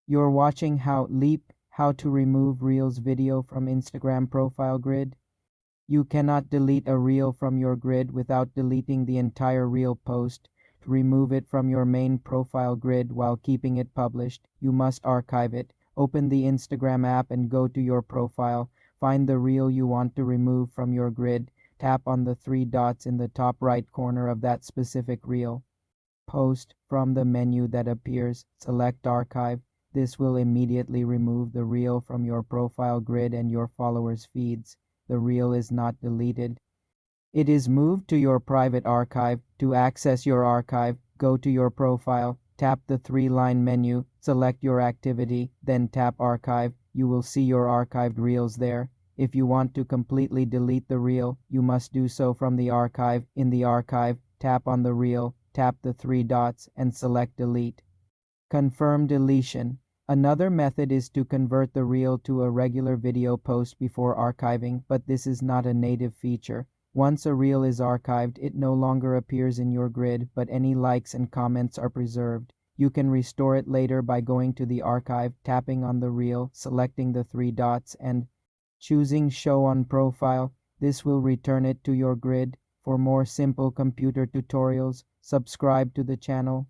You're watching how to remove Reels video from Instagram profile grid. You cannot delete a Reel from your grid without deleting the entire Reel post. To remove it from your main profile grid while keeping it published, you must archive it. Open the Instagram app and go to your profile. Find the Reel you want to remove from your grid. Tap on the three dots in the top right corner of that specific Reel. Post from the menu that appears, select Archive. This will immediately remove the Reel from your profile grid and your followers' feeds. The Reel is not deleted. It is moved to your private archive. To access your archive, go to your profile, tap the three-line menu, select your activity, then tap Archive. You will see your archived Reels there. If you want to completely delete the Reel, you must do so from the archive. In the archive, tap on the Reel, tap the three dots, and select Delete. Confirm deletion. Another method is to convert the Reel to a regular video post before archiving, but this is not a native feature. Once a Reel is archived, it no longer appears in your grid, but any likes and comments are preserved. You can restore it later by going to the archive, tapping on the Reel, selecting the three dots, and choosing Show on Profile. This will return it to your grid. For more simple computer tutorials, subscribe to the channel.